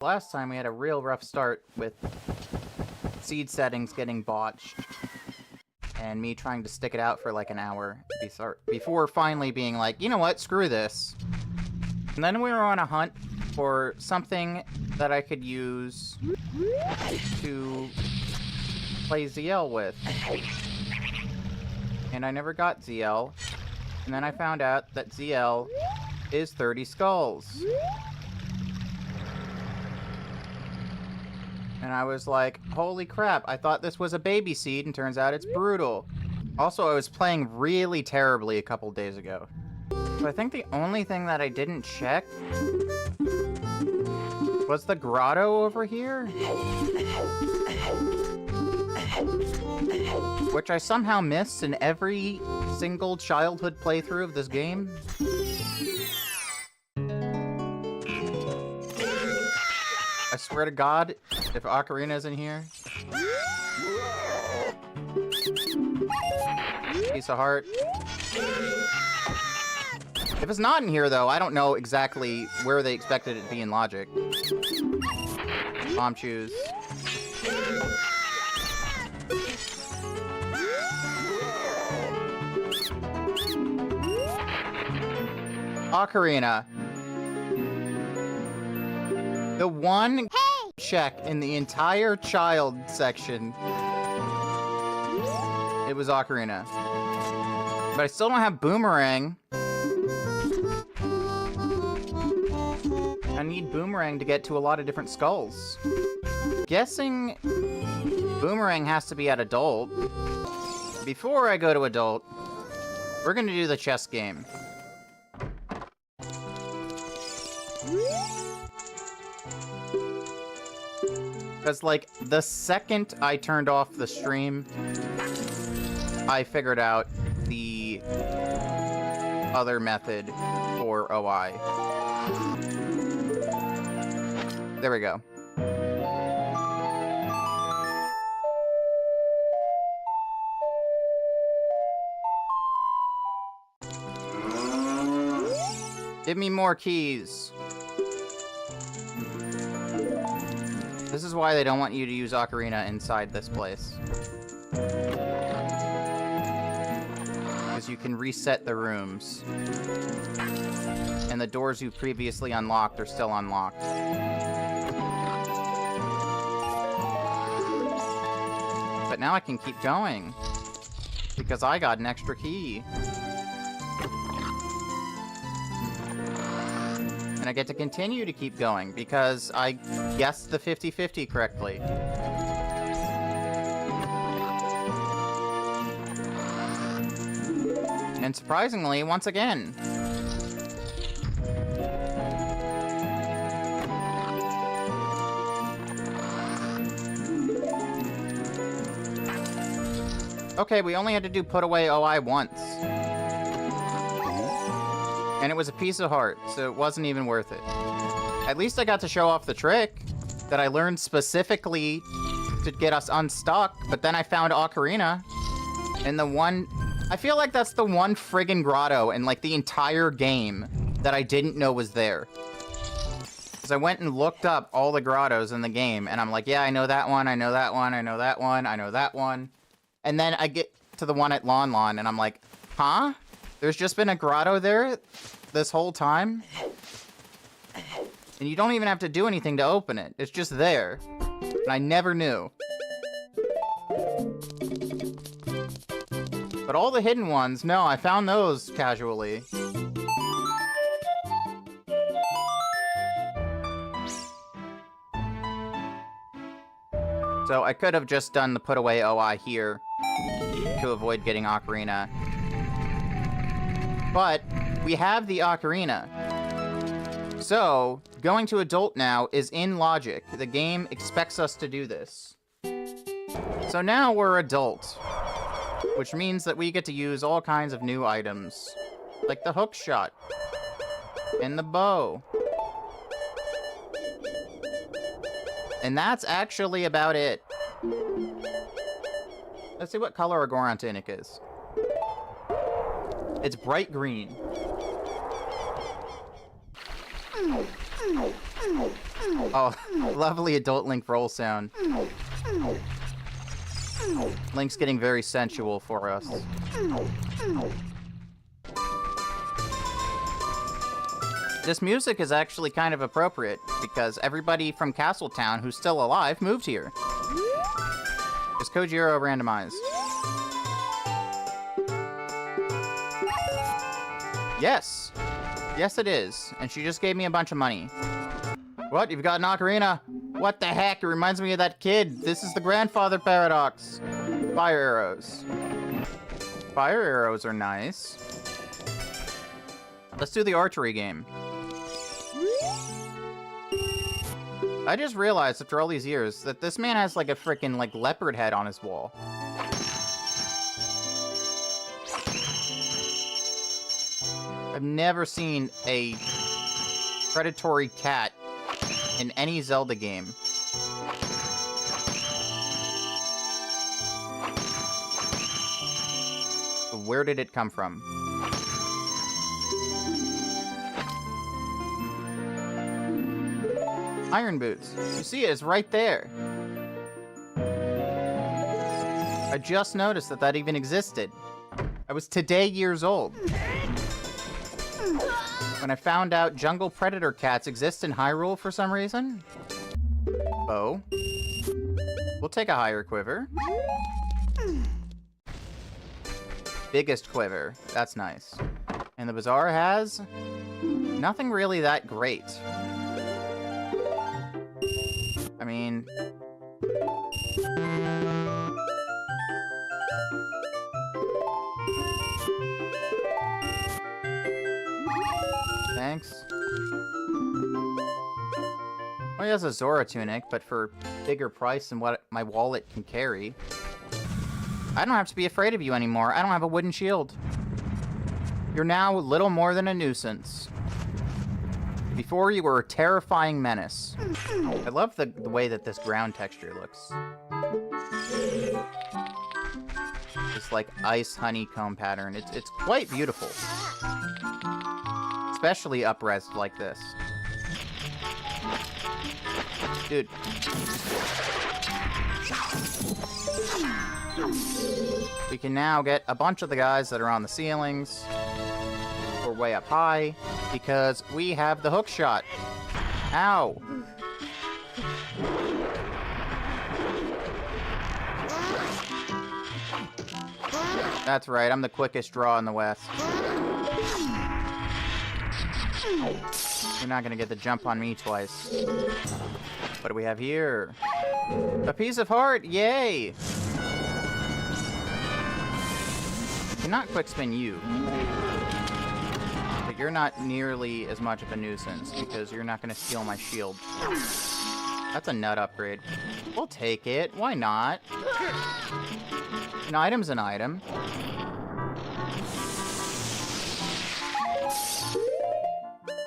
Last time we had a real rough start with seed settings getting botched and me trying to stick it out for like an hour before finally being like, you know what, screw this. And then we were on a hunt for something that I could use to play ZL with. And I never got ZL. And then I found out that ZL is 30 skulls. And I was like, holy crap, I thought this was a baby seed, and turns out it's brutal. Also, I was playing really terribly a couple days ago. So I think the only thing that I didn't check was the grotto over here. Which I somehow missed in every single childhood playthrough of this game. I swear to God, if Ocarina's in here... Piece of heart. If it's not in here, though, I don't know exactly where they expected it to be in logic. Bomb shoes. Ocarina. The one check in the entire child section. It was Ocarina. But I still don't have Boomerang. I need Boomerang to get to a lot of different skulls. Guessing Boomerang has to be at Adult. Before I go to Adult, we're gonna do the chess game. Because, like, the second I turned off the stream, I figured out the other method for OI. There we go. Give me more keys. This is why they don't want you to use Ocarina inside this place. Because you can reset the rooms. And the doors you previously unlocked are still unlocked. But now I can keep going. Because I got an extra key. And I get to continue to keep going, because I guessed the 50-50 correctly. And surprisingly, once again. Okay, we only had to do put away OI once. And it was a piece of heart, so it wasn't even worth it. At least I got to show off the trick that I learned specifically to get us unstuck, but then I found Ocarina. And the one... I feel like that's the one friggin' grotto in, like, the entire game that I didn't know was there. Because I went and looked up all the grottos in the game, and I'm like, yeah, I know that one, I know that one, I know that one, I know that one. And then I get to the one at Lon Lon, and I'm like, huh? There's just been a grotto there this whole time? And you don't even have to do anything to open it. It's just there. And I never knew. But all the hidden ones, no, I found those casually. So I could have just done the put away OI here to avoid getting Ocarina. But we have the Ocarina. So, going to Adult now is in logic. The game expects us to do this. So now we're Adult. Which means that we get to use all kinds of new items. Like the hook shot. And the bow. And that's actually about it. Let's see what color a Goron Tunic is. It's bright green. Oh, lovely adult Link roll sound. Link's getting very sensual for us. This music is actually kind of appropriate, because everybody from Castletown who's still alive moved here. Is Kojiro randomized? Yes. Yes, it is. And she just gave me a bunch of money. What? You've got an ocarina? What the heck? It reminds me of that kid. This is the grandfather paradox. Fire arrows. Fire arrows are nice. Let's do the archery game. I just realized after all these years that this man has like a freaking like leopard head on his wall. I've never seen a predatory cat in any Zelda game. Where did it come from? Iron boots. You see it, it's right there. I just noticed that that even existed. I was today years old when I found out jungle predator cats exist in Hyrule for some reason. Bow. We'll take a higher quiver. Biggest quiver. That's nice. And the bazaar has nothing really that great. I mean... Thanks. Well, he has a Zora tunic, but for bigger price than what my wallet can carry. I don't have to be afraid of you anymore. I don't have a wooden shield. You're now little more than a nuisance. Before you were a terrifying menace. I love the way that this ground texture looks. This like ice honeycomb pattern. It's quite beautiful. Especially up-resed like this. Dude. We can now get a bunch of the guys that are on the ceilings. We're way up high. Because we have the hook shot. Ow. That's right, I'm the quickest draw in the West. You're not gonna get the jump on me twice. What do we have here? A piece of heart, yay! Cannot quick spin you. But you're not nearly as much of a nuisance because you're not gonna steal my shield. That's a nut upgrade. We'll take it, why not? An item's an item.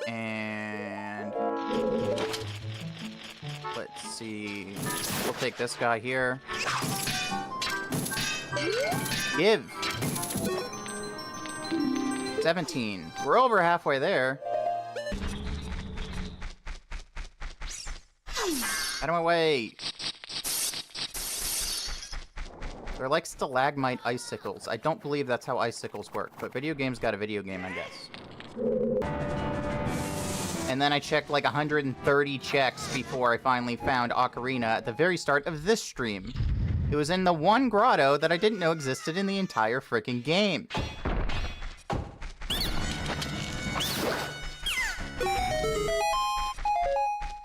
And let's see. We'll take this guy here. Give. 17. We're over halfway there. Out of my way. They're like stalagmite icicles. I don't believe that's how icicles work, but video games got a video game, I guess. And then I checked like 130 checks before I finally found Ocarina at the very start of this stream. It was in the one grotto that I didn't know existed in the entire freaking game.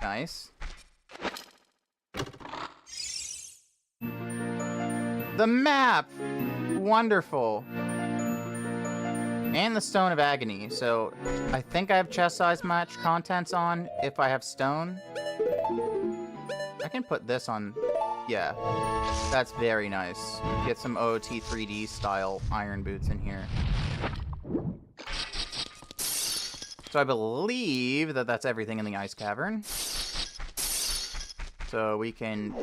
Nice. The map! Wonderful. And the Stone of Agony, so I think I have chest size match contents on if I have stone. I can put this on, yeah. That's very nice. Get some OOT 3D style iron boots in here. So I believe that that's everything in the ice cavern. So we can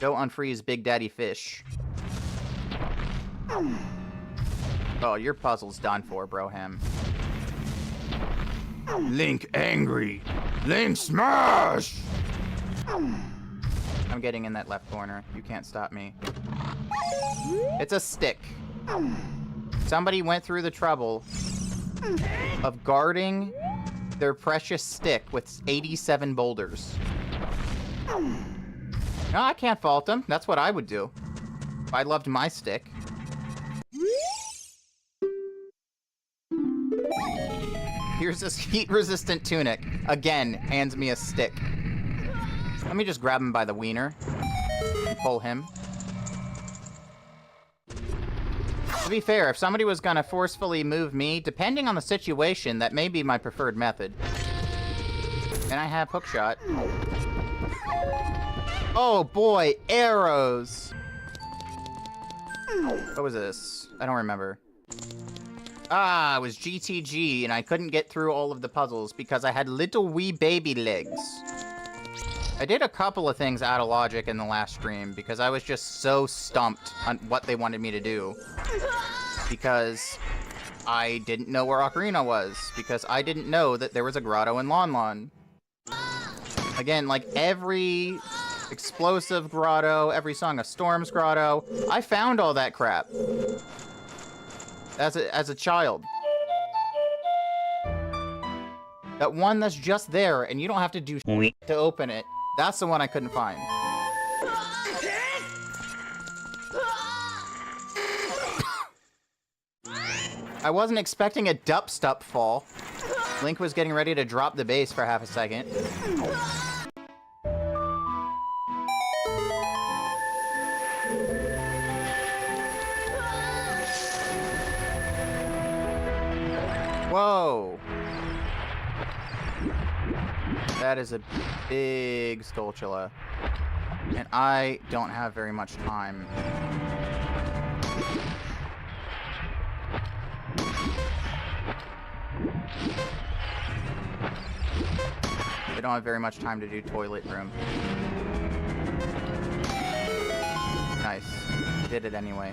go unfreeze Big Daddy Fish. Oh, your puzzle's done for, Broham. Link angry. Link smash! I'm getting in that left corner. You can't stop me. It's a stick. Somebody went through the trouble of guarding their precious stick with 87 boulders. No, I can't fault them. That's what I would do if I loved my stick. Here's this heat-resistant tunic. Again, hands me a stick. Let me just grab him by the wiener. And pull him. To be fair, if somebody was gonna forcefully move me, depending on the situation, that may be my preferred method. And I have hookshot. Oh boy, arrows! What was this? I don't remember. Ah, it was GTG, and I couldn't get through all of the puzzles because I had little wee baby legs. I did a couple of things out of logic in the last stream because I was just so stumped on what they wanted me to do. Because I didn't know where Ocarina was. Because I didn't know that there was a grotto in Lon Lon. Again, like every explosive grotto, every Song of Storms grotto, I found all that crap. As a child. That one that's just there and you don't have to do shit to open it. That's the one I couldn't find. I wasn't expecting a dubstep fall. Link was getting ready to drop the bass for half a second. Whoa! That is a big Skulltula. And I don't have very much time. I don't have very much time to do toilet room. Nice. Did it anyway.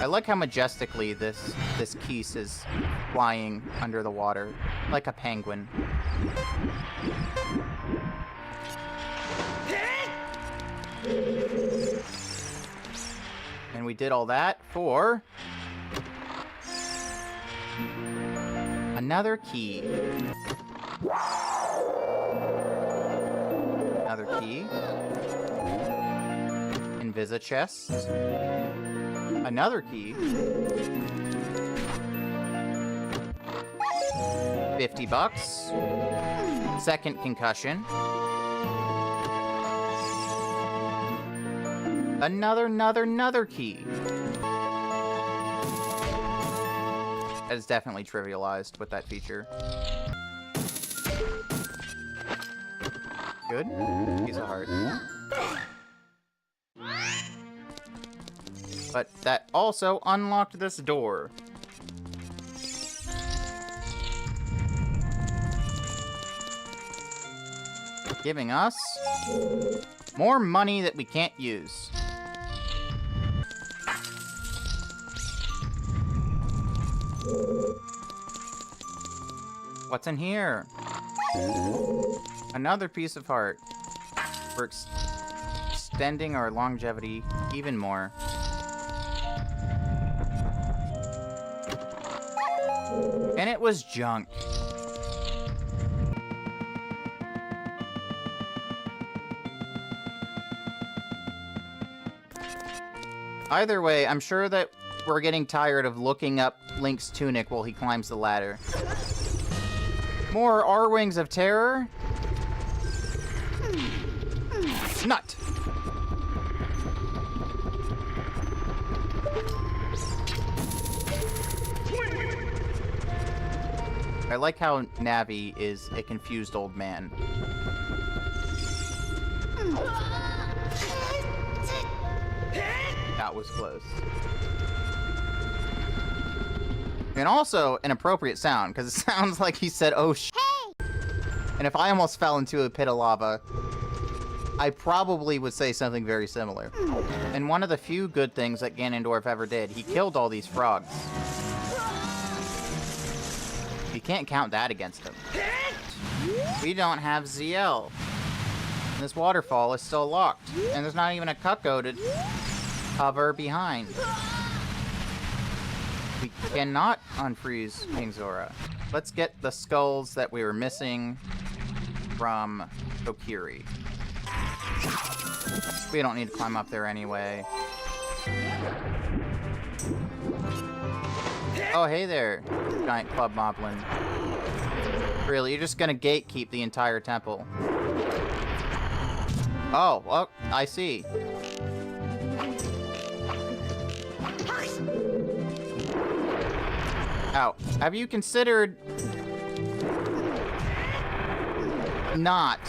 I like how majestically this Keese is flying under the water, like a penguin. And we did all that for another key. Another key. Invisa chest. Another key. 50 bucks. Second concussion. Another key. That is definitely trivialized with that feature. Good. Piece of heart. But that also unlocked this door. Giving us more money that we can't use. What's in here? Another piece of heart. We're extending our longevity even more. And it was junk. Either way, I'm sure that we're getting tired of looking up Link's tunic while he climbs the ladder. More R-Wings of Terror? Nut! I like how Navi is a confused old man. That was close. And also an appropriate sound, because it sounds like he said, oh sh**. Hey! And if I almost fell into a pit of lava, I probably would say something very similar. And one of the few good things that Ganondorf ever did, he killed all these frogs. You can't count that against him. We don't have ZL. This waterfall is still locked, and there's not even a Cucko to hover behind. We cannot unfreeze King Zora. Let's get the skulls that we were missing from Kokiri. We don't need to climb up there anyway. Oh, hey there, giant club moblin. Really, you're just gonna gatekeep the entire temple. Oh, well, I see. Ow. Have you considered not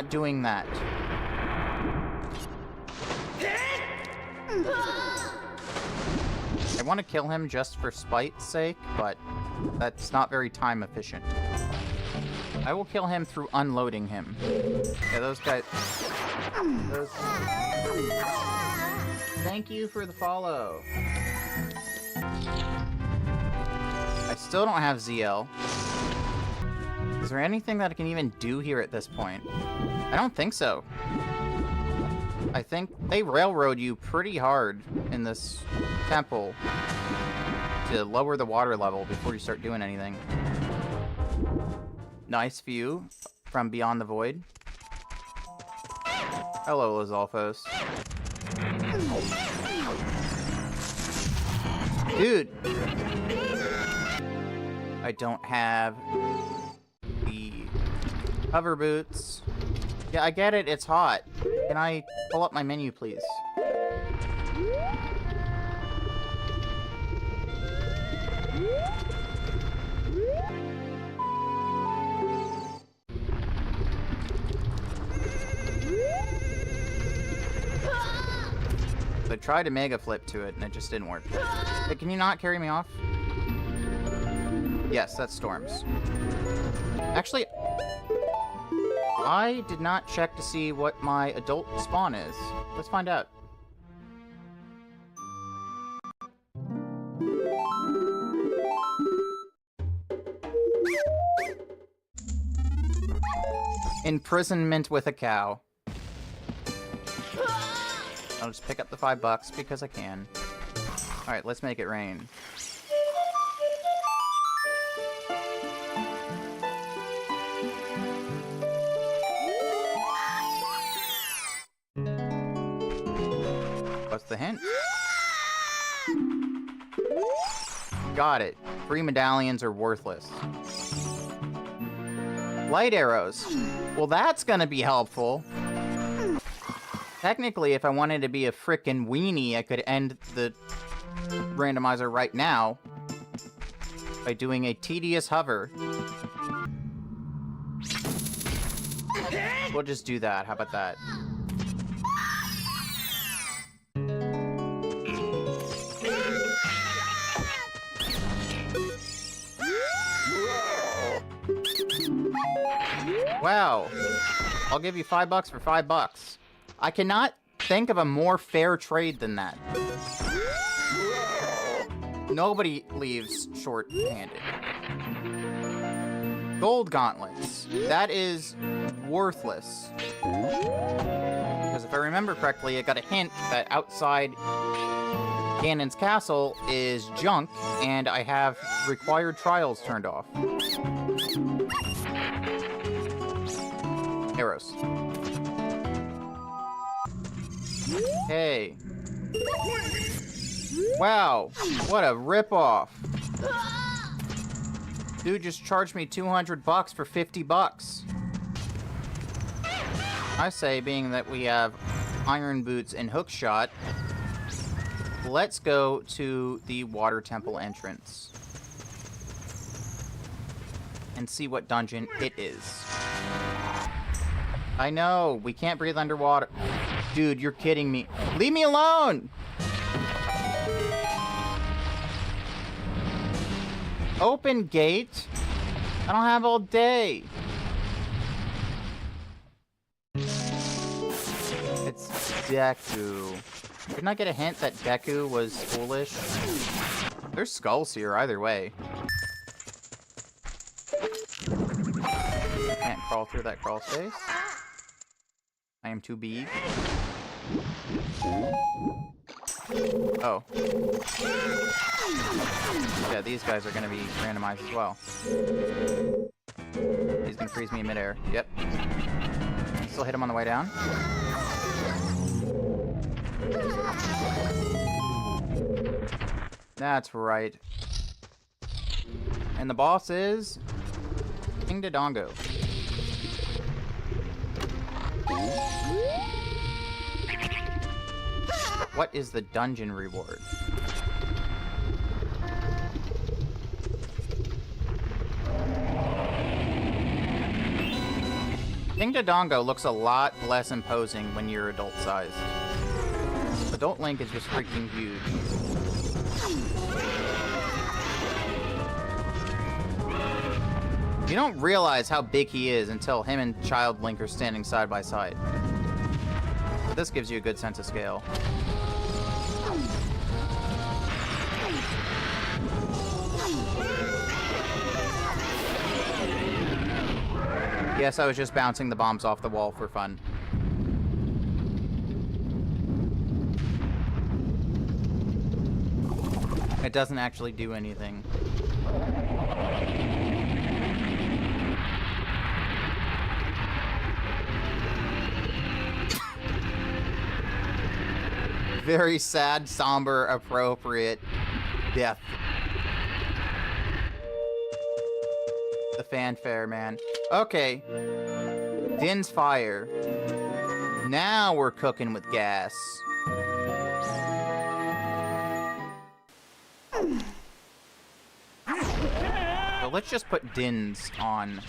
doing that? I want to kill him just for spite's sake, but that's not very time efficient. I will kill him through unloading him. Yeah, those guys... Thank you for the follow. I still don't have ZL. Is there anything that I can even do here at this point? I don't think so. I think they railroad you pretty hard in this temple to lower the water level before you start doing anything. Nice view from beyond the void. Hello, Lizalfos. Dude! I don't have the hover boots. Yeah, I get it, it's hot. Can I pull up my menu, please? I tried to mega flip to it and it just didn't work. Hey, can you not carry me off? Yes, that's Storms. Actually, I did not check to see what my adult spawn is. Let's find out. Imprisonment with a cow. I'll just pick up the $5 because I can. Alright, let's make it rain. What's the hint? Got it. Free medallions are worthless. Light arrows. Well, that's gonna be helpful. Technically, if I wanted to be a frickin' weenie, I could end the randomizer right now by doing a tedious hover. We'll just do that. How about that? Wow. I'll give you $5 for $5. I cannot think of a more fair trade than that. Nobody leaves short-handed. Gold gauntlets. That is worthless. Because if I remember correctly, I got a hint that outside Ganon's castle is junk, and I have required trials turned off. Arrows. Hey. Wow, what a ripoff. Dude just charged me $200 for $50. I say, being that we have iron boots and hookshot, let's go to the water temple entrance and see what dungeon it is. I know, we can't breathe underwater. Dude, you're kidding me. Leave me alone! Open gate? I don't have all day. It's Deku. Didn't I get a hint that Deku was foolish? There's skulls here either way. can't crawl through that crawl space. I am too big. Oh. Yeah, these guys are gonna be randomized as well. He's gonna freeze me in midair. Yep. Still hit him on the way down. That's right. And the boss is King Dodongo. What is the dungeon reward? King Dodongo looks a lot less imposing when you're adult-sized. Adult Link is just freaking huge. You don't realize how big he is until him and Child Link are standing side by side. But this gives you a good sense of scale. Yes, I was just bouncing the bombs off the wall for fun. It doesn't actually do anything. Very sad, somber, appropriate death. The fanfare, man. Okay. Din's fire. Now we're cooking with gas. So let's just put Din's on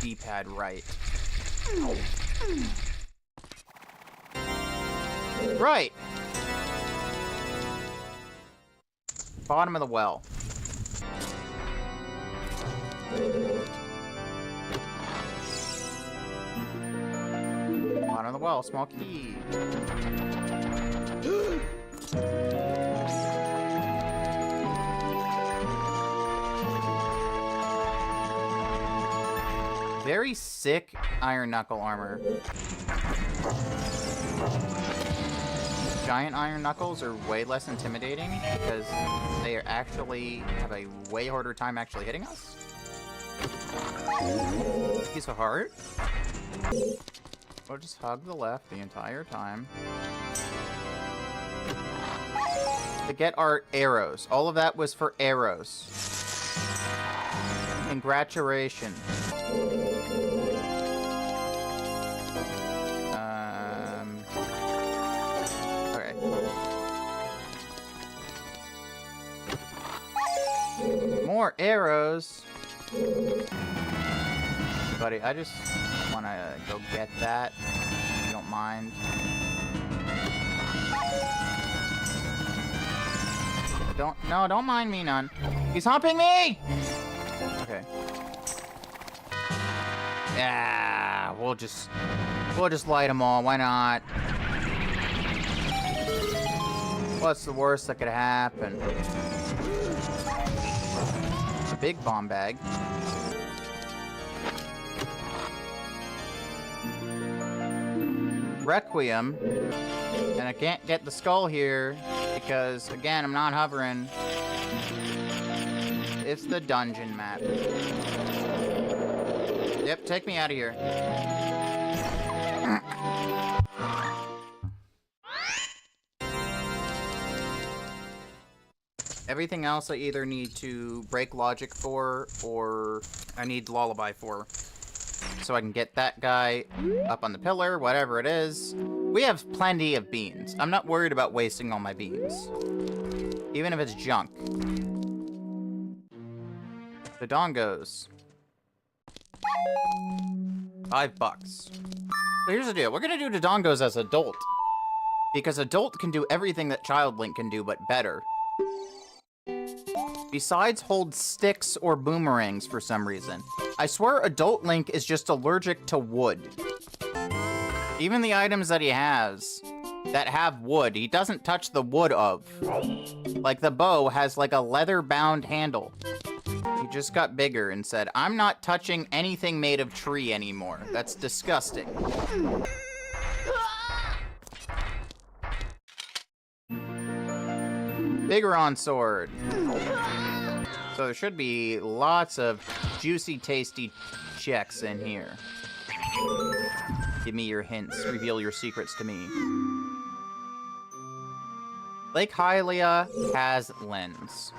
D-pad right. Right. Bottom of the well. Bottom of the well, small key. Very sick iron knuckle armor. Giant iron knuckles are way less intimidating because they are actually have a way harder time actually hitting us. Piece of heart. We'll just hug the left the entire time. To get our arrows. All of that was for arrows. Congratulations. Okay. More arrows. Buddy, I just want to go get that, if you don't mind. Don't mind me none. He's humping me! Okay. Yeah, we'll just light them all, why not? What's the worst that could happen? A big bomb bag. Requiem, and I can't get the skull here because, again, I'm not hovering. It's the dungeon map. Yep, take me out of here. Everything else I either need to break logic for, or I need lullaby for. So I can get that guy up on the pillar, whatever it is. We have plenty of beans. I'm not worried about wasting all my beans. Even if it's junk. The dongos. $5. So here's the deal. We're gonna do the dongos as adult. Because adult can do everything that Child Link can do, but better. Besides hold sticks or boomerangs for some reason. I swear Adult Link is just allergic to wood. Even the items that he has that have wood, he doesn't touch the wood of. Like the bow has like a leather-bound handle. He just got bigger and said, I'm not touching anything made of tree anymore. That's disgusting. Bigoron sword. So there should be lots of juicy, tasty checks in here. Give me your hints. Reveal your secrets to me. Lake Hylia has lens.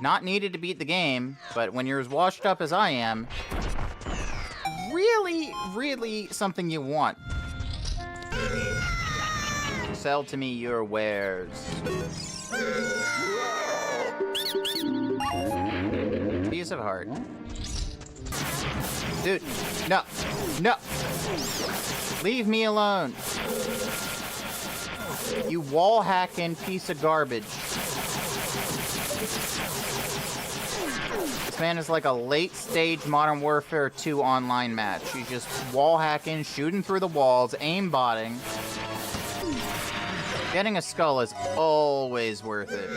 Not needed to beat the game, but when you're as washed up as I am, really, really something you want. Sell to me your wares. Piece of heart. Dude, no, no. Leave me alone. You wall hacking piece of garbage. This man is like a late stage Modern Warfare 2 online match. He's just wall hacking, shooting through the walls, aimbotting. Getting a skull is always worth it.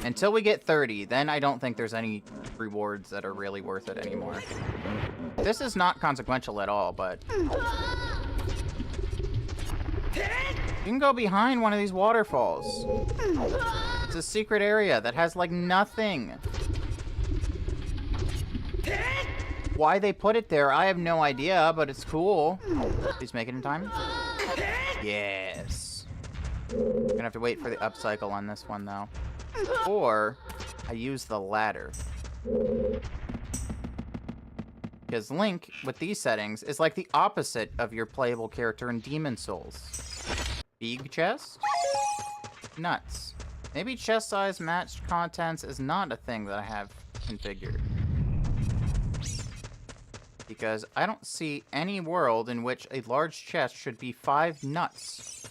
Until we get 30, then I don't think there's any rewards that are really worth it anymore. This is not consequential at all, but... You can go behind one of these waterfalls. It's a secret area that has, like, nothing. Why they put it there, I have no idea, but it's cool. Please make it in time. Yes. Gonna have to wait for the upcycle on this one, though. Or, I use the ladder. Because Link, with these settings, is like the opposite of your playable character in Demon's Souls. Big chest? Nuts. Maybe chest size matched contents is not a thing that I have configured. Because I don't see any world in which a large chest should be 5 nuts.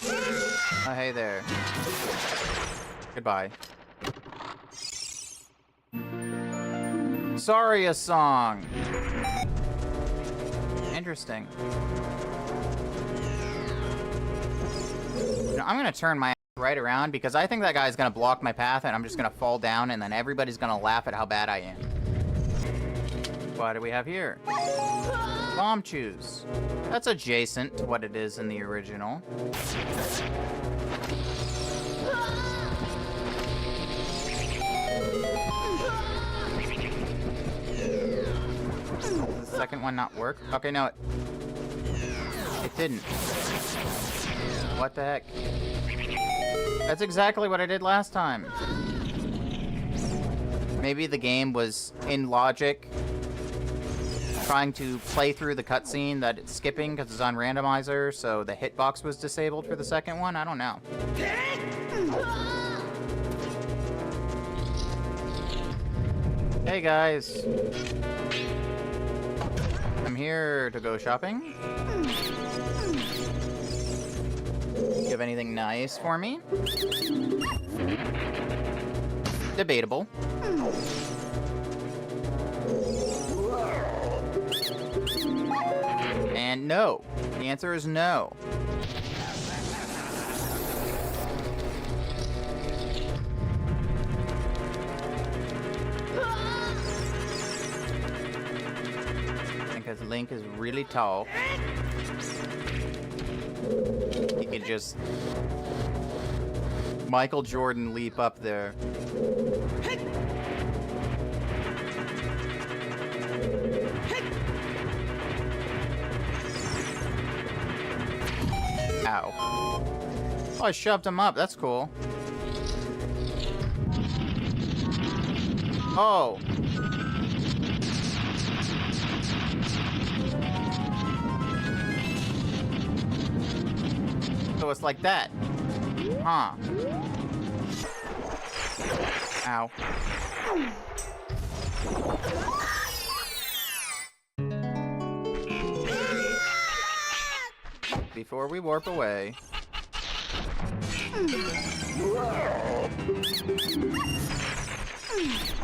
Oh, hey there. Goodbye. Sorry, a song. Interesting. You know, I'm gonna turn my ass right around because I think that guy's gonna block my path and I'm just gonna fall down and then everybody's gonna laugh at how bad I am. What do we have here? Bomb chews. That's adjacent to what it is in the original. Does the second one not work? Okay, no, it didn't. What the heck? That's exactly what I did last time. Maybe the game was, in logic, trying to play through the cutscene that it's skipping because it's on randomizer, so the hitbox was disabled for the second one? I don't know. Hey guys. I'm here to go shopping. You have anything nice for me? Debatable. And no. The answer is no. Because Link is really tall. He could just Michael Jordan leap up there. Ow. Oh, I shoved him up. That's cool. Oh. So it's like that. Huh. Ow. Before we warp away.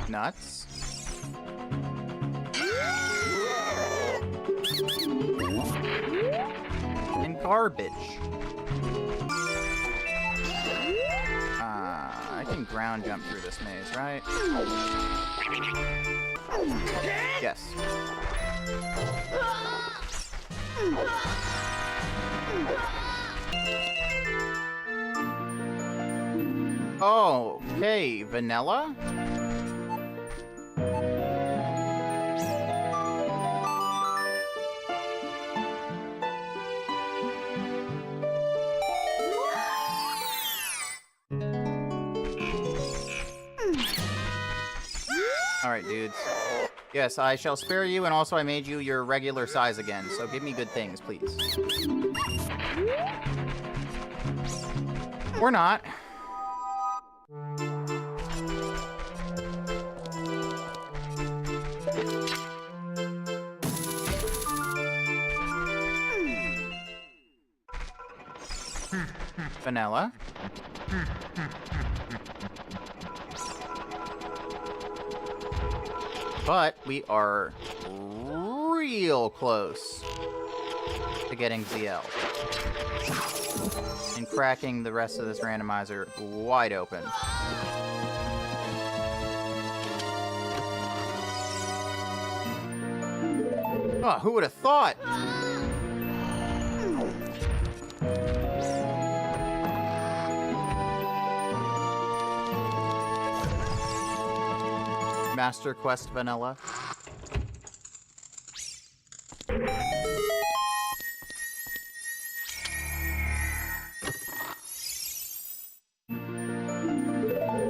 Nuts. And garbage. I can ground jump through this maze, right? Yes. Oh, okay, vanilla? Alright, dudes. Yes, I shall spare you, and also I made you your regular size again, so give me good things, please. Or not. Vanilla. But we are real close to getting ZL. And cracking the rest of this randomizer wide open. Oh, who would have thought? Master Quest Vanilla.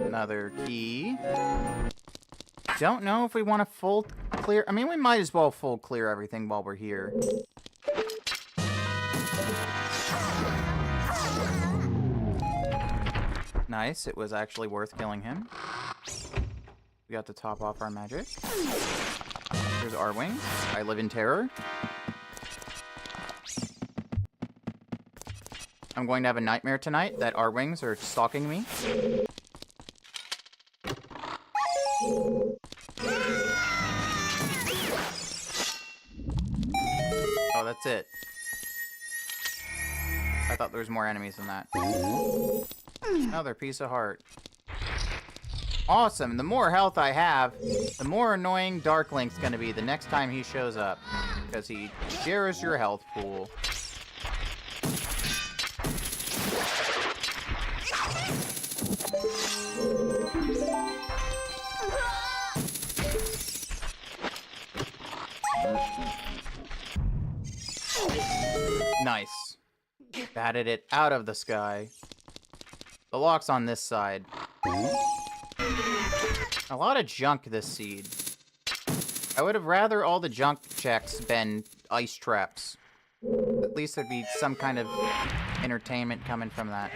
Another key. Don't know if we want to full clear. I mean, we might as well full clear everything while we're here. Nice. It was actually worth killing him. We got to top off our magic. There's our wings. I live in terror. I'm going to have a nightmare tonight that our wings are stalking me. Oh, that's it. I thought there was more enemies than that. Another piece of heart. Awesome. The more health I have, the more annoying Dark Link's gonna be the next time he shows up. Because he shares your health pool. Nice. Batted it out of the sky. The lock's on this side. A lot of junk this seed. I would have rather all the junk checks been ice traps. At least there'd be some kind of entertainment coming from that.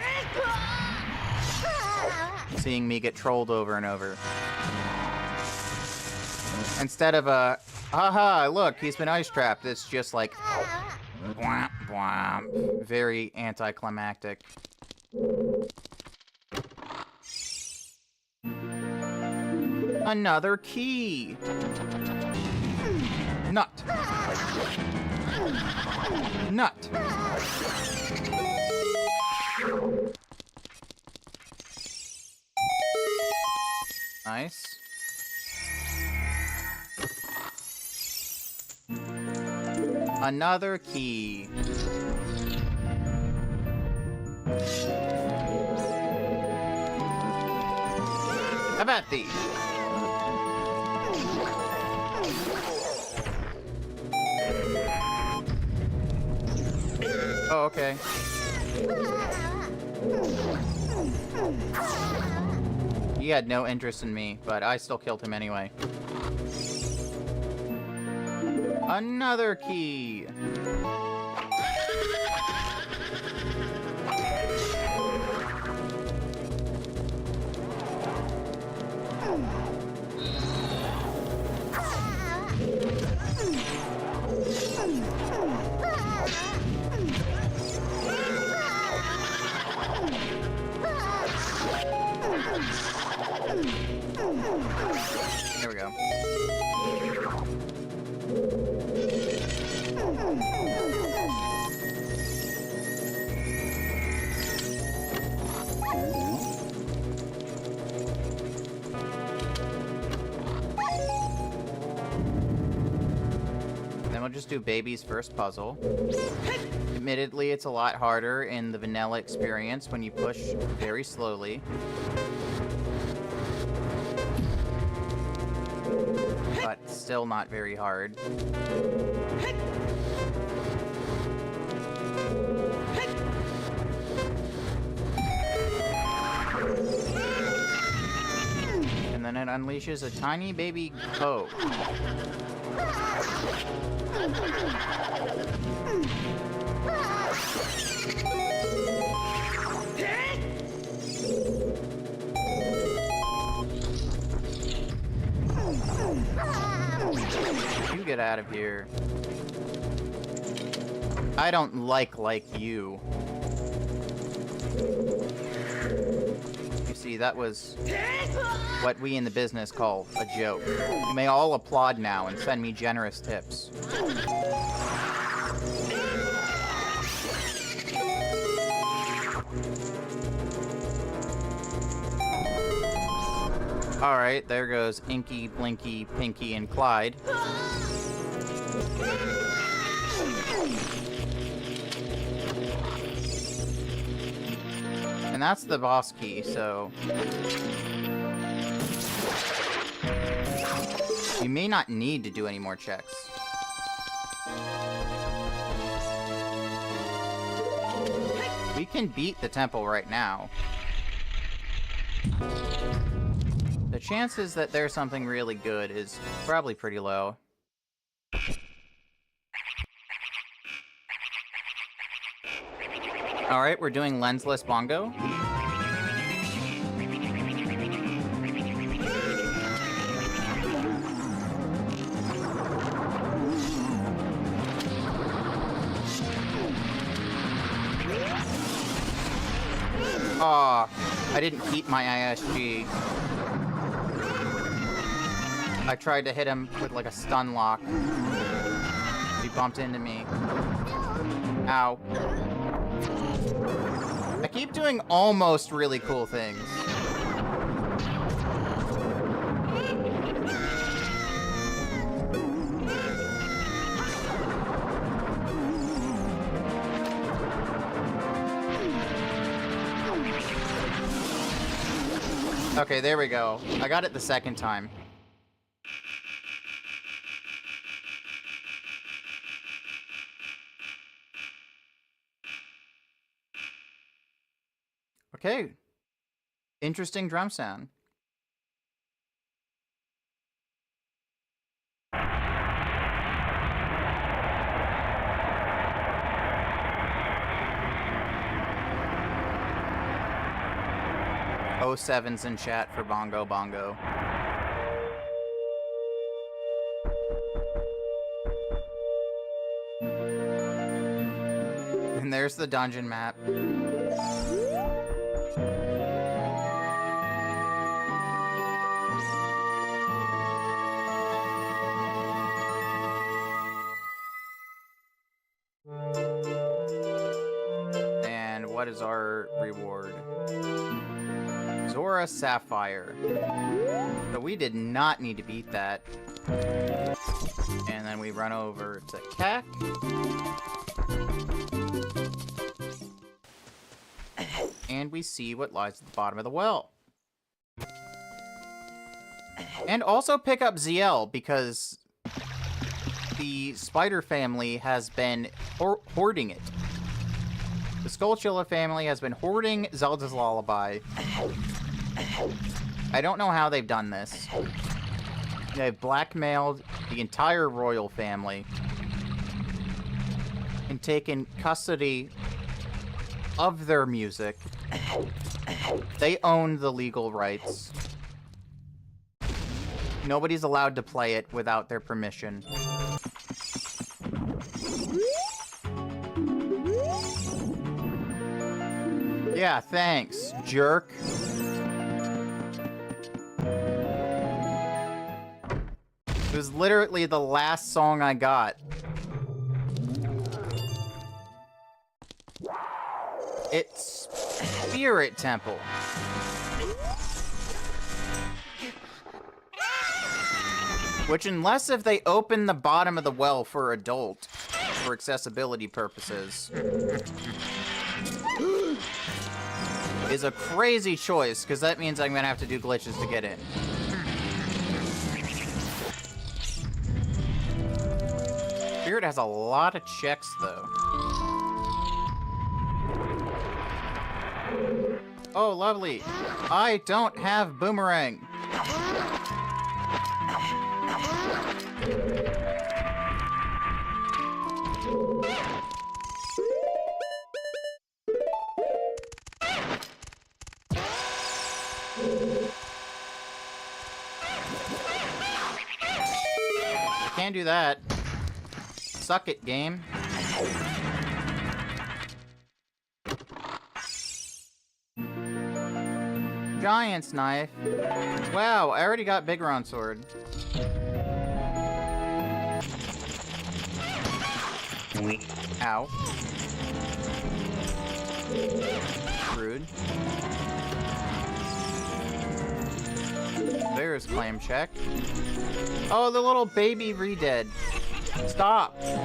Seeing me get trolled over and over. Instead of a, haha, look, he's been ice trapped. It's just like, bwomp, bwomp. Very anticlimactic. Another key. Nut. Nut. Nice. Another key. How about these? Oh, okay. He had no interest in me, but I still killed him anyway. Another key. There we go. we'll just do Baby's first puzzle. Admittedly, it's a lot harder in the vanilla experience when you push very slowly. But still not very hard. And then it unleashes a tiny baby Poe. You get out of here. I don't like you. You see, that was what we in the business call a joke. You may all applaud now and send me generous tips. Alright, there goes Inky, Blinky, Pinky, and Clyde. And that's the boss key, so... you may not need to do any more checks. We can beat the temple right now. The chances that there's something really good is probably pretty low. Alright, we're doing lensless bongo. Aw, I didn't keep my ISG. I tried to hit him with like a stun lock. He bumped into me. Ow. I keep doing almost really cool things. Okay, there we go. I got it the second time. Okay. Interesting drum sound. O7's in chat for Bongo Bongo. And there's the dungeon map. And what is our reward? Zora Sapphire. So we did not need to beat that. And then we run over to Kak. And we see what lies at the bottom of the well. And also pick up ZL, because the spider family has been hoarding it. The Skullchilla family has been hoarding Zelda's Lullaby. I don't know how they've done this. They've blackmailed the entire royal family and taken custody of their music. They own the legal rights. Nobody's allowed to play it without their permission. Yeah, thanks, jerk. It was literally the last song I got. It's Spirit Temple. Which, unless if they open the bottom of the well for adult, for accessibility purposes, is a crazy choice, because that means I'm gonna have to do glitches to get in. Spirit has a lot of checks, though. Oh, lovely. I don't have boomerang. I can't do that. Suck it, game. Giant's knife. Wow, I already got Bigron sword. Ow. Rude. There's claim check. Oh, the little baby re-dead. Stop. And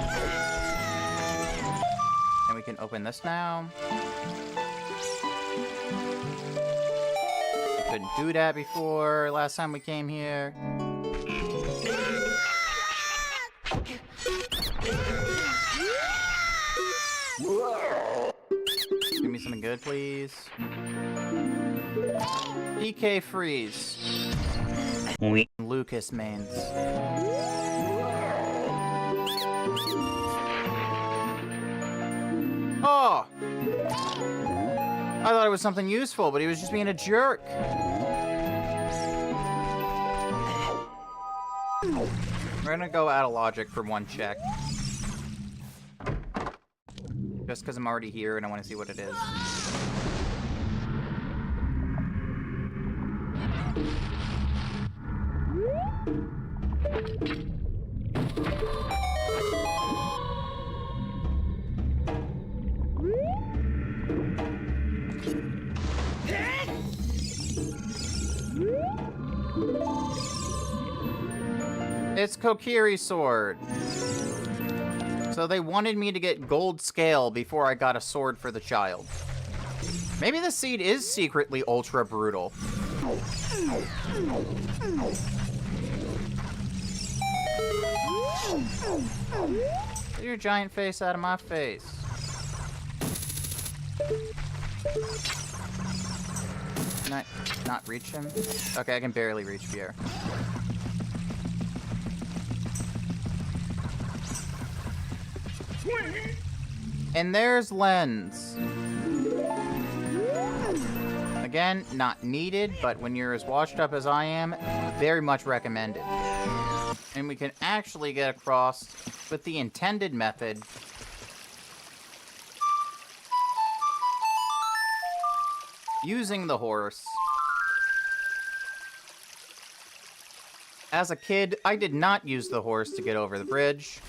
we can open this now. Couldn't do that before last time we came here. Give me something good, please. PK freeze. Lucas mains. Oh! I thought it was something useful, but he was just being a jerk. We're gonna go out of logic for one check. Just because I'm already here and I want to see what it is. It's Kokiri's sword. So they wanted me to get gold scale before I got a sword for the child. Maybe the seed is secretly ultra brutal. Get your giant face out of my face. Can I not reach him? Okay, I can barely reach Pierre. And there's Lens. Again, not needed, but when you're as washed up as I am, very much recommended. And we can actually get across with the intended method. Using the horse. As a kid, I did not use the horse to get over the bridge,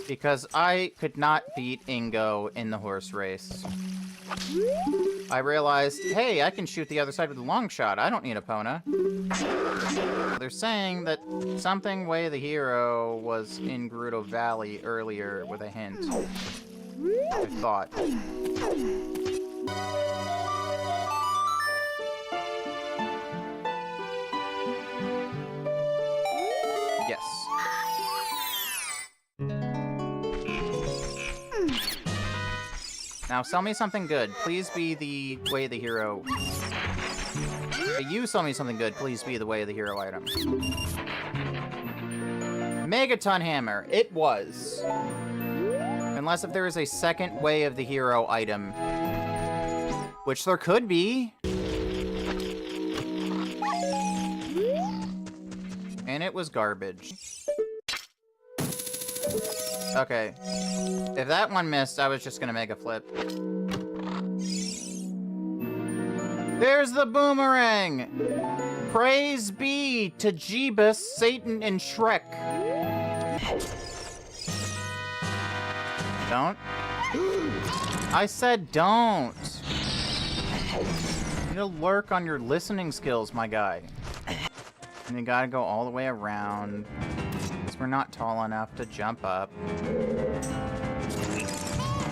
because I could not beat Ingo in the horse race. I realized, hey, I can shoot the other side with a long shot. I don't need Epona. They're saying that something Way of the Hero was in Gerudo Valley earlier with a hint. I thought. Yes. Now, sell me something good. Please be the Way of the Hero. You sell me something good. Please be the Way of the Hero item. Megaton Hammer. It was. Unless if there is a second Way of the Hero item. Which there could be. And it was garbage. Okay. If that one missed, I was just gonna make a flip. There's the boomerang! Praise be to Jeebus, Satan, and Shrek. Don't. I said don't. You need to lurk on your listening skills, my guy. And you gotta go all the way around. Because we're not tall enough to jump up.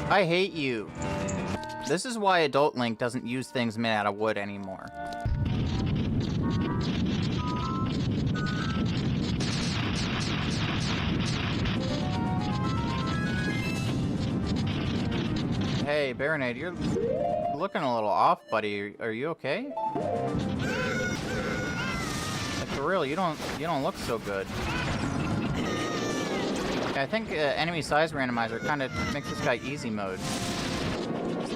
I hate you. This is why Adult Link doesn't use things made out of wood anymore. Hey, Baronade, you're looking a little off, buddy. Are you okay? Like, for real, you don't look so good. I think enemy size randomizer kind of makes this guy easy mode.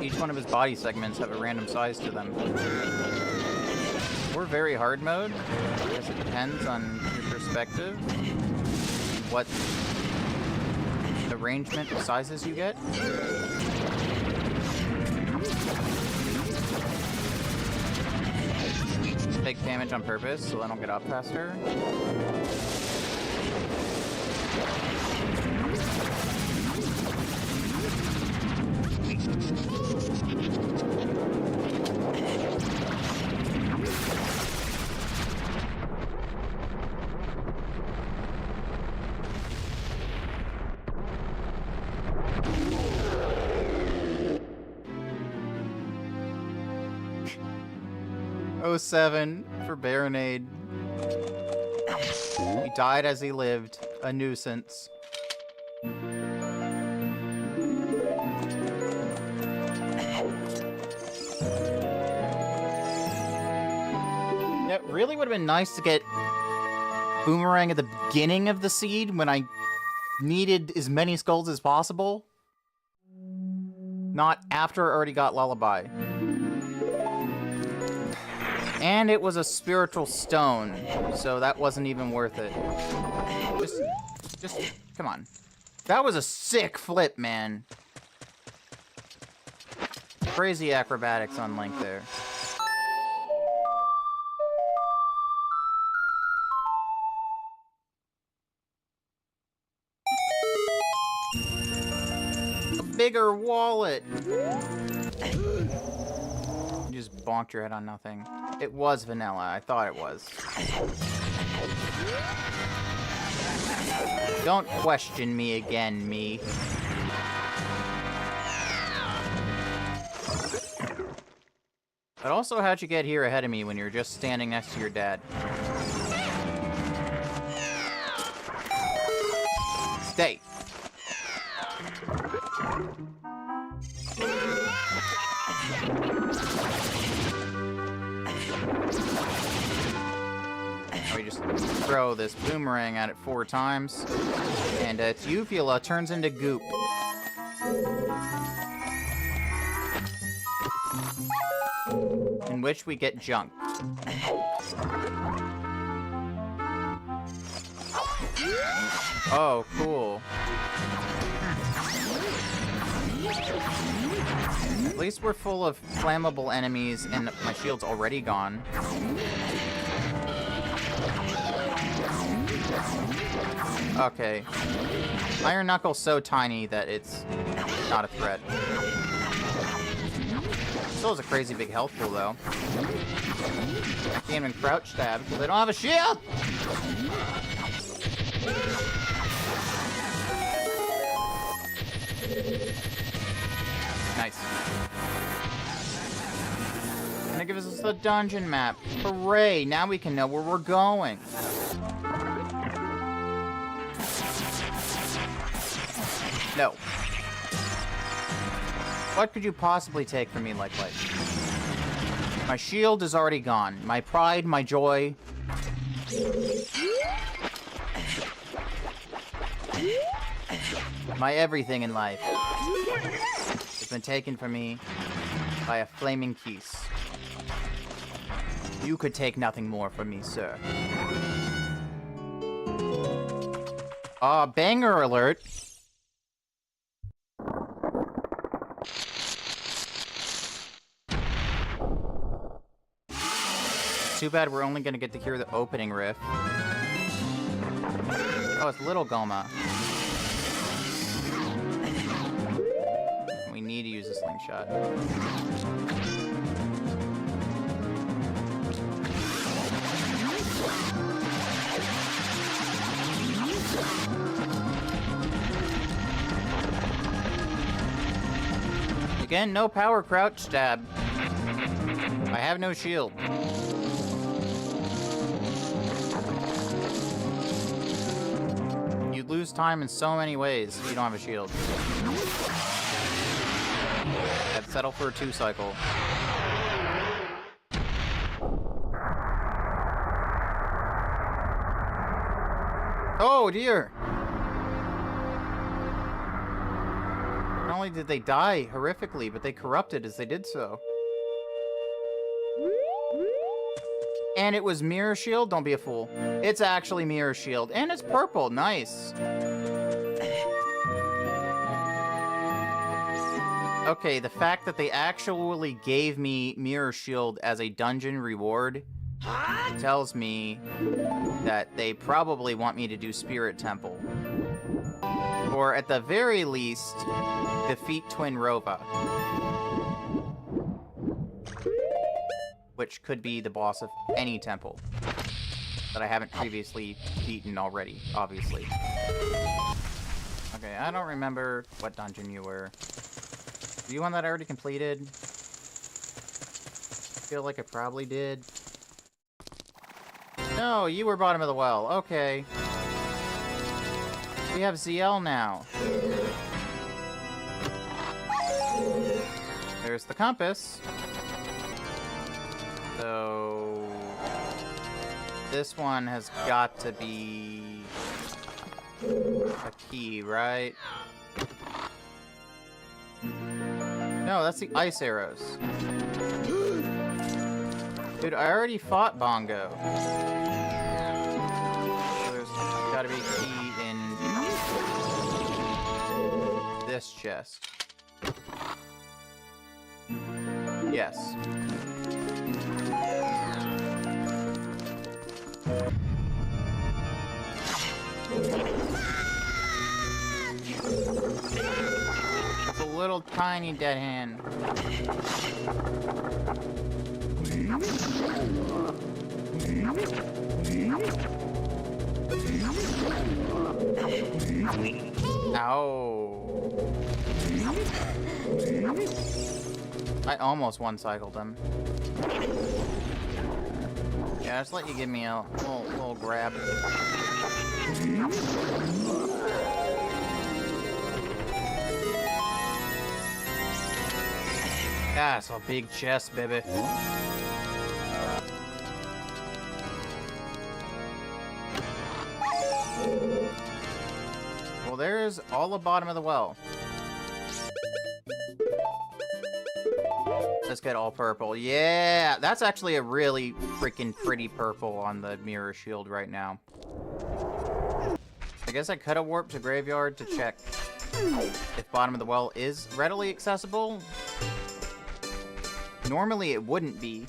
Each one of his body segments have a random size to them. Or very hard mode. I guess it depends on your perspective. What arrangement of sizes you get. Take damage on purpose so I don't get up faster. '07 for Baronade. He died as he lived. A nuisance. It really would have been nice to get Boomerang at the beginning of the seed when I needed as many skulls as possible. Not after I already got Lullaby. And it was a spiritual stone, so that wasn't even worth it. Just, come on. That was a sick flip, man. Crazy acrobatics on Link there. A bigger wallet. You just bonked your head on nothing. It was vanilla. I thought it was. Don't question me again, me. But also, how'd you get here ahead of me when you're just standing next to your dad? Stay. We just throw this boomerang at it 4 times, and its uvula turns into goop. In which we get junked. Oh, cool. At least we're full of flammable enemies, and my shield's already gone. Okay. Iron Knuckle's so tiny that it's not a threat. Still has a crazy big health pool, though. Can't even crouch stab because they don't have a shield! Nice. Gonna give us the dungeon map. Hooray! Now we can know where we're going. No. What could you possibly take from me like life? My shield is already gone. My pride, my joy. My everything in life has been taken from me by a flaming kiss. You could take nothing more from me, sir. Banger alert. Too bad we're only gonna get to hear the opening riff. Oh, it's Little Goma. We need to use a slingshot. Again, no power crouch stab. I have no shield. You'd lose time in so many ways if you don't have a shield. I'd settle for a 2 cycle. Oh dear! Not only did they die horrifically, but they corrupted as they did so. And it was Mirror Shield? Don't be a fool. It's actually Mirror Shield. And it's purple. Nice. Okay, the fact that they actually gave me Mirror Shield as a dungeon reward tells me that they probably want me to do Spirit Temple. Or at the very least, defeat Twin Rova. Which could be the boss of any temple that I haven't previously beaten already, obviously. Okay, I don't remember what dungeon you were. Were you one that I already completed? Feel like I probably did. No, you were bottom of the well. Okay. We have ZL now. There's the compass. So this one has got to be a key, right? No, that's the ice arrows. Dude, I already fought Bongo. So there's gotta be a key in this chest. Yes. It's a little tiny dead hand. Ow. I almost one-cycled him. Yeah, just let you give me a little grab. Yeah, it's a big chest, baby. Well, there's all the bottom of the well. Let's get all purple. Yeah, that's actually a really freaking pretty purple on the mirror shield right now. I guess I could have warped to Graveyard to check if bottom of the well is readily accessible. Normally it wouldn't be.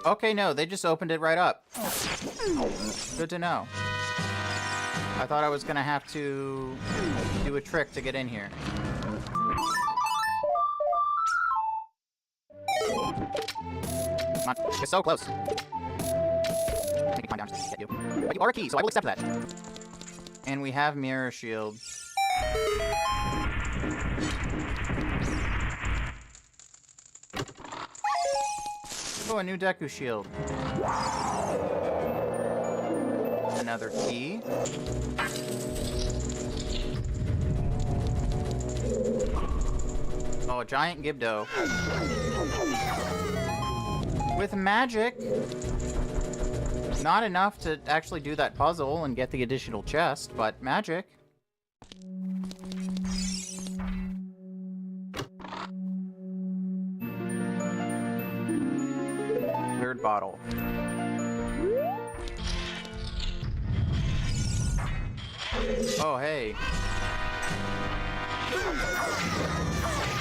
Okay, no, they just opened it right up. Good to know. I thought I was gonna have to do a trick to get in here. Come on, you're so close. I need to climb down to get you. But you are a key, so I will accept that. And we have Mirror Shield. Oh, a new Deku Shield. Another key. Oh, a giant Gibdo. With magic. Not enough to actually do that puzzle and get the additional chest, but magic. Third bottle. Oh, hey.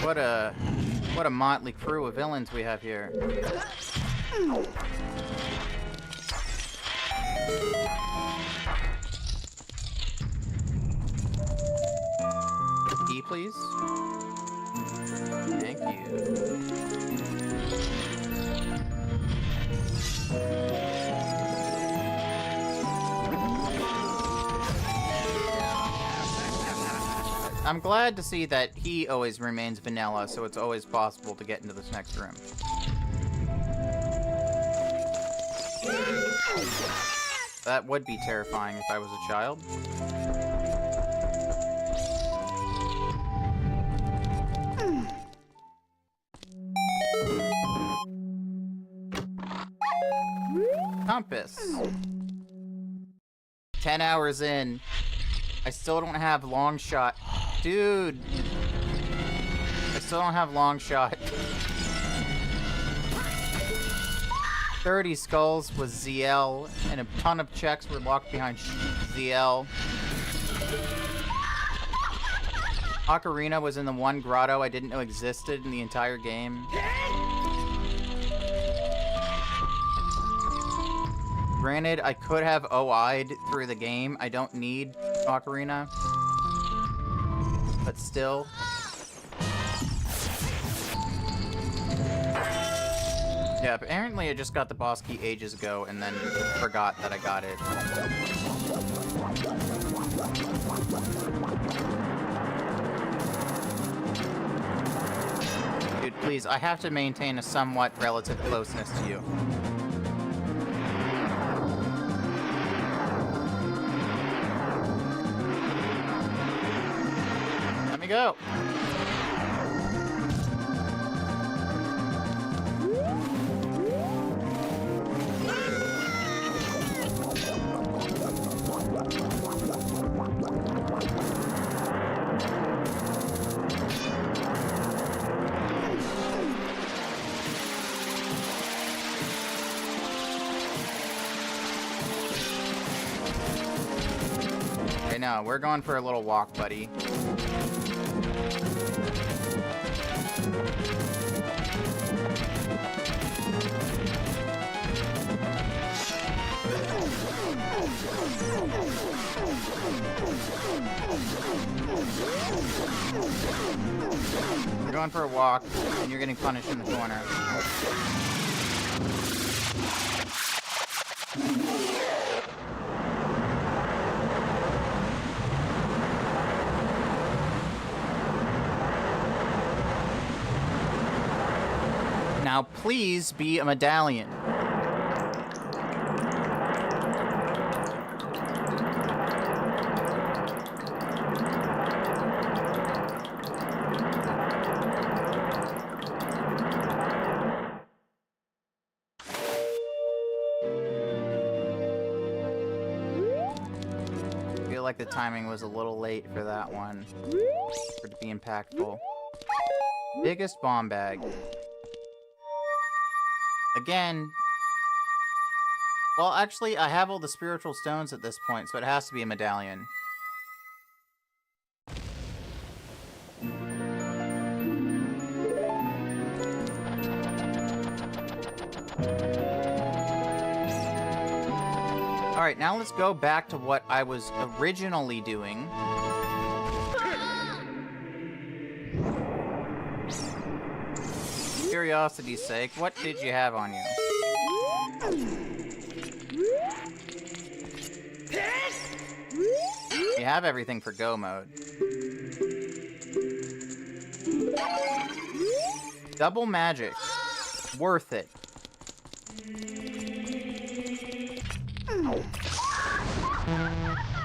What a motley crew of villains we have here. Key, please. Thank you. I'm glad to see that he always remains vanilla, so it's always possible to get into this next room. That would be terrifying if I was a child. Compass. 10 hours in. I still don't have long shot. Dude. I still don't have long shot. 30 skulls was ZL, and a ton of checks were locked behind ZL. Ocarina was in the one grotto I didn't know existed in the entire game. Granted, I could have OI'd through the game. I don't need Ocarina. But still. Yeah, apparently I just got the boss key ages ago and then forgot that I got it. Dude, please, I have to maintain a somewhat relative closeness to you. Let me go. No, we're going for a little walk, buddy. We're going for a walk, and you're getting punished in the corner. Now, please be a medallion. I feel like the timing was a little late for that one, for it to be impactful. Biggest bomb bag. Again, well, actually, I have all the spiritual stones at this point, so it has to be a medallion. Alright, now let's go back to what I was originally doing. Curiosity's sake, what did you have on you? You have everything for go mode. Double magic. Worth it.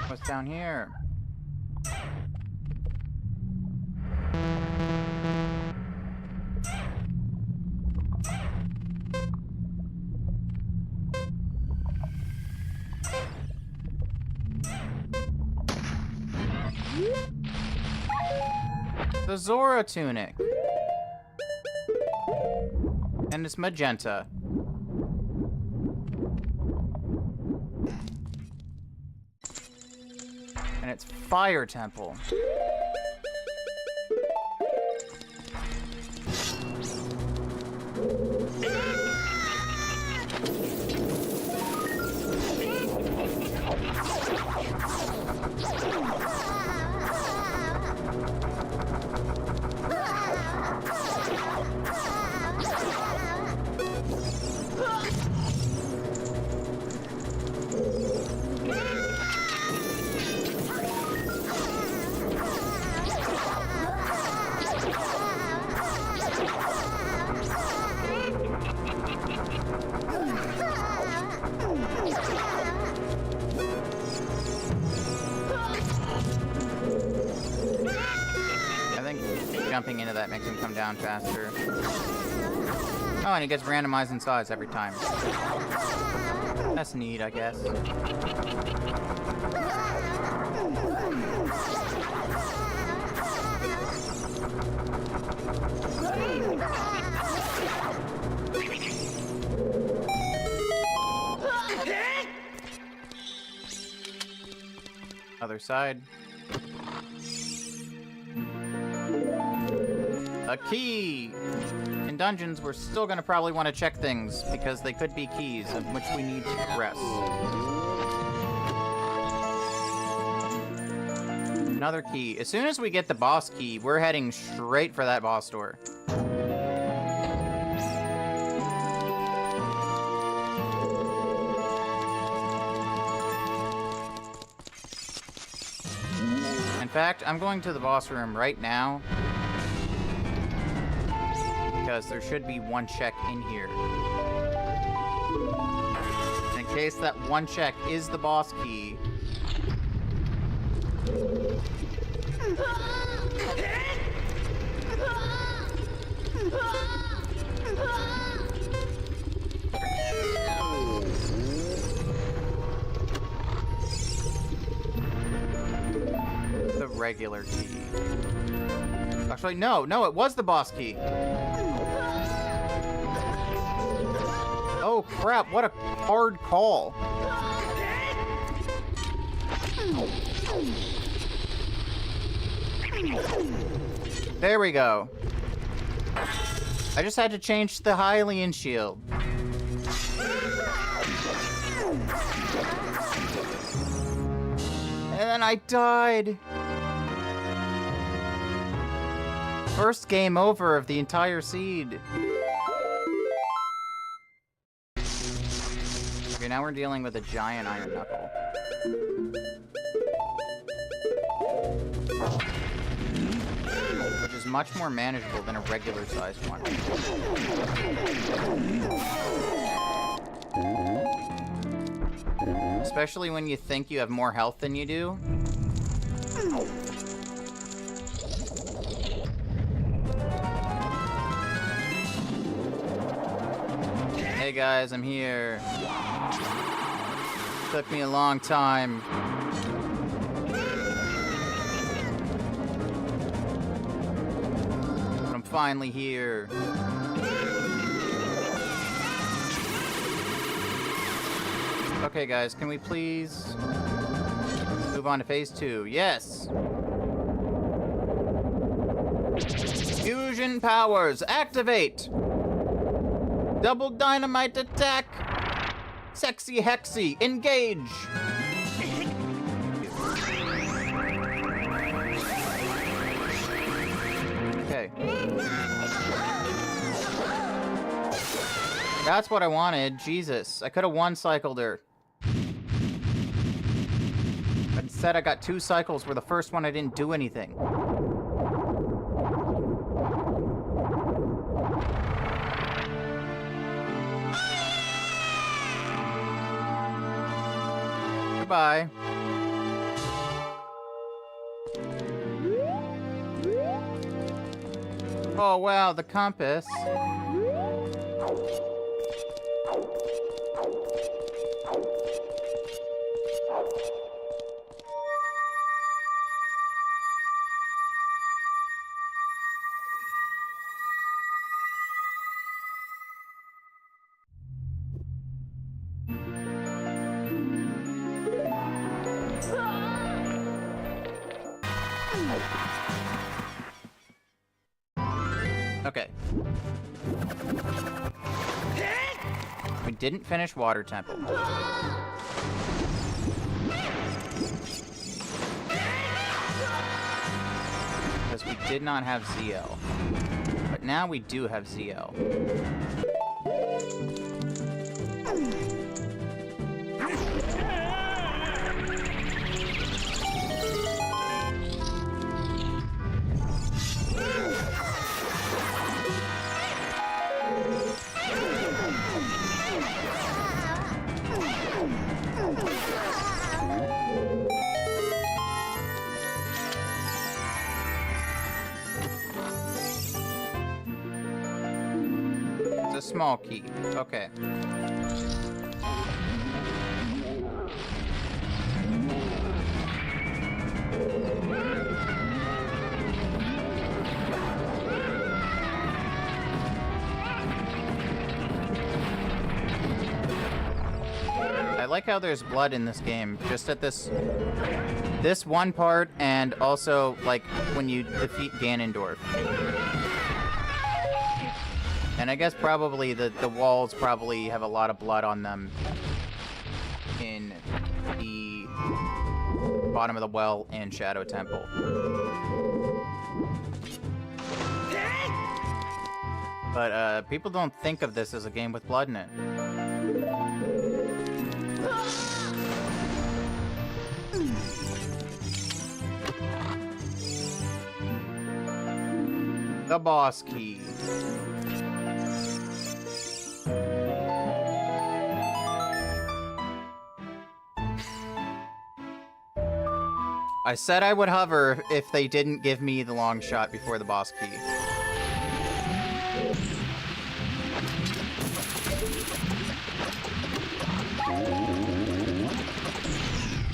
What's down here? The Zora tunic. And it's magenta. And it's Fire Temple. jumping into that makes him come down faster. Oh, and he gets randomized in size every time. That's neat, I guess. Other side. A key! In dungeons, we're still gonna probably want to check things, because they could be keys, of which we need to press. Another key. As soon as we get the boss key, we're heading straight for that boss door. In fact, I'm going to the boss room right now, because there should be one check in here. In case that one check is the boss key. The regular key. Actually, no, it was the boss key. Oh crap, what a hard call. There we go. I just had to change the Hylian shield. And then I died. First game over of the entire seed. Okay, now we're dealing with a giant iron knuckle. Which is much more manageable than a regular sized one. Especially when you think you have more health than you do. Hey guys, I'm here. Took me a long time. But I'm finally here. Okay guys, can we please move on to phase 2? Yes! Fusion powers, activate! Double dynamite attack! Sexy Hexy, engage! Okay. That's what I wanted. Jesus. I could have one-cycled her. But instead I got 2 cycles where the first one I didn't do anything. Goodbye. Oh wow, the compass. Okay. We didn't finish Water Temple. Because we did not have ZL. But now we do have ZL. small key. Okay. I like how there's blood in this game, just at this one part, and also, like, when you defeat Ganondorf. And I guess probably the walls probably have a lot of blood on them in the bottom of the well and Shadow Temple. But people don't think of this as a game with blood in it. The boss key. I said I would hover if they didn't give me the long shot before the boss key.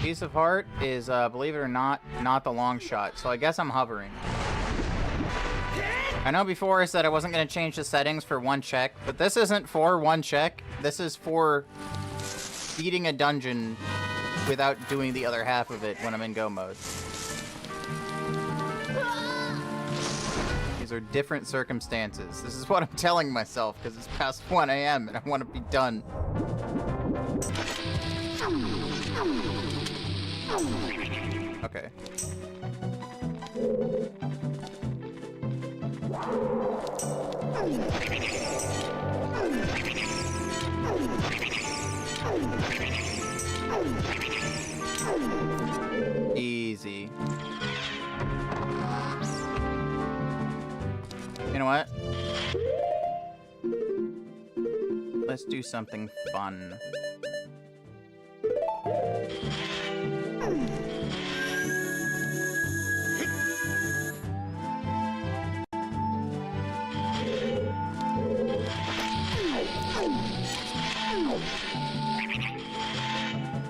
Piece of Heart is, believe it or not the long shot, so I guess I'm hovering. I know before I said I wasn't going to change the settings for one check, but this isn't for one check. This is for beating a dungeon without doing the other half of it when I'm in go mode. These are different circumstances. This is what I'm telling myself, because it's past 1 a.m. and I want to be done. Okay. Easy. You know what? Let's do something fun.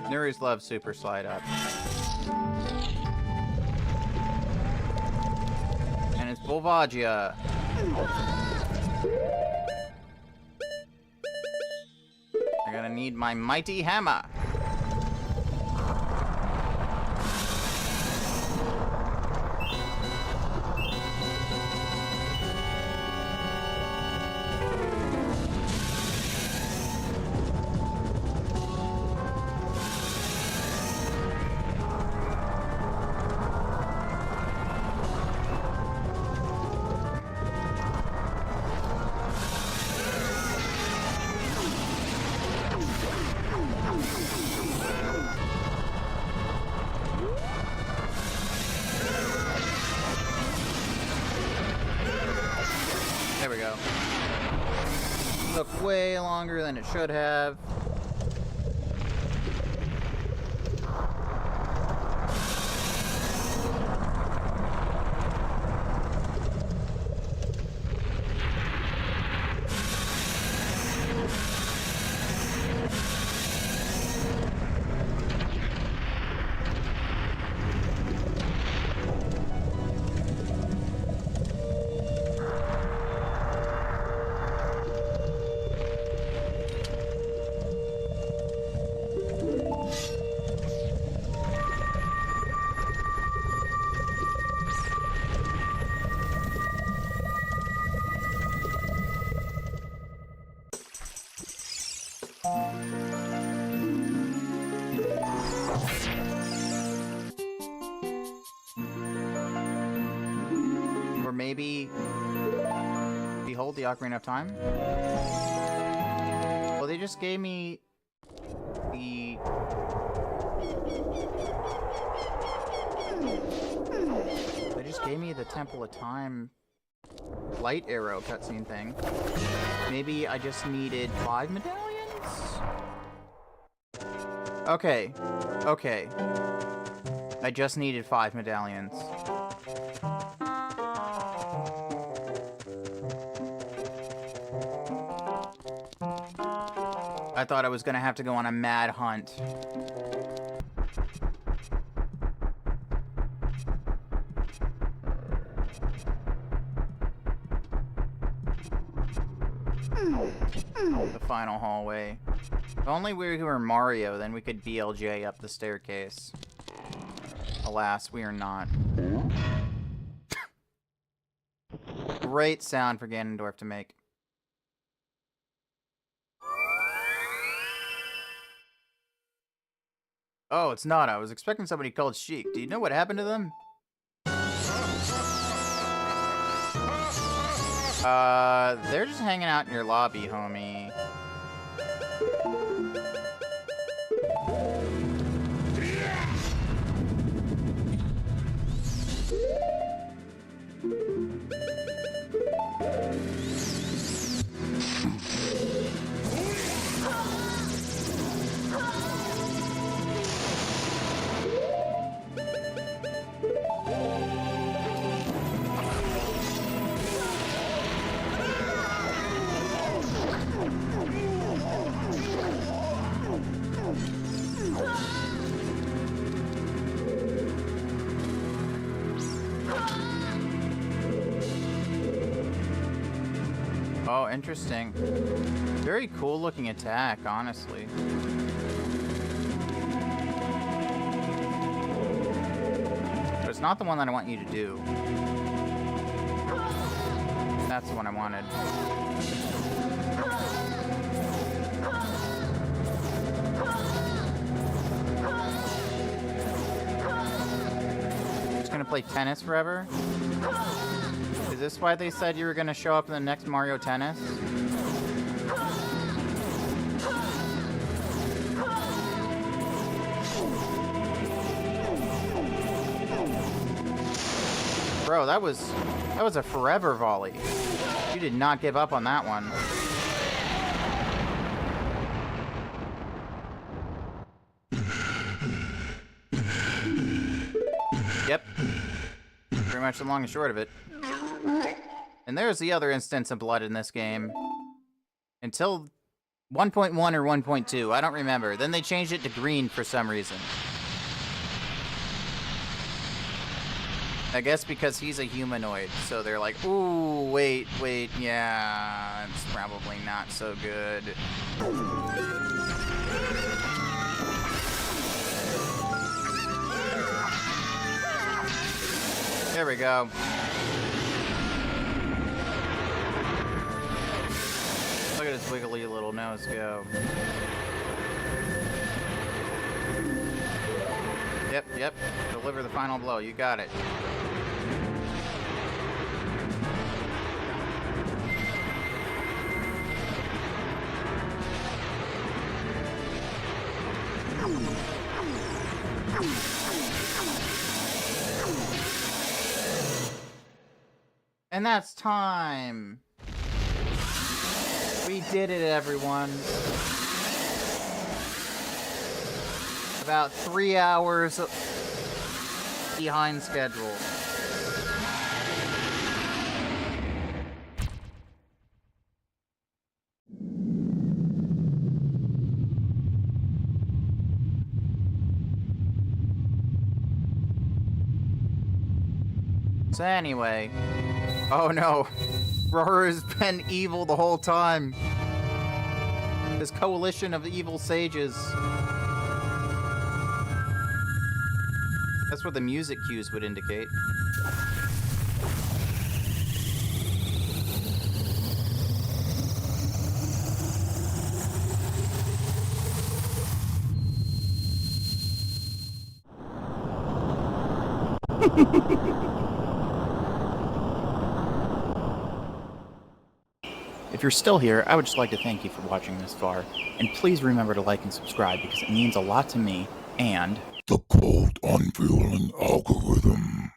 Nuri's love super slide up. And it's Volvagia. I'm gonna need my mighty hammer. There we go. Took way longer than it should have. Or maybe behold the Ocarina of Time? Well, they just gave me the... They just gave me the Temple of Time light arrow cutscene thing. Maybe I just needed 5 medallions? Okay. Okay. I just needed 5 medallions. I thought I was gonna have to go on a mad hunt. The final hallway. If only we were Mario, then we could BLJ up the staircase. Alas, we are not. Great sound for Ganondorf to make. Oh, it's not. I was expecting somebody called Sheik. Do you know what happened to them? They're just hanging out in your lobby, homie. Oh, interesting. Very cool looking attack, honestly. But it's not the one that I want you to do. That's the one I wanted. Just gonna play tennis forever? Is this why they said you were gonna show up in the next Mario Tennis? Bro, that was a forever volley. You did not give up on that one. Yep. Pretty much the long and short of it. And there's the other instance of blood in this game. Until 1.1 or 1.2, I don't remember. Then they changed it to green for some reason. I guess because he's a humanoid, so they're like, ooh, wait, yeah, it's probably not so good. There we go. Look at his wiggly little nose go. Yep. Deliver the final blow. You got it. And that's time. We did it, everyone. About 3 hours behind schedule. So anyway, oh no, Roar's been evil the whole time. This coalition of evil sages. That's what the music cues would indicate. If you're still here, I would just like to thank you for watching this far, and please remember to like and subscribe because it means a lot to me, and... the cold, unfeeling algorithm.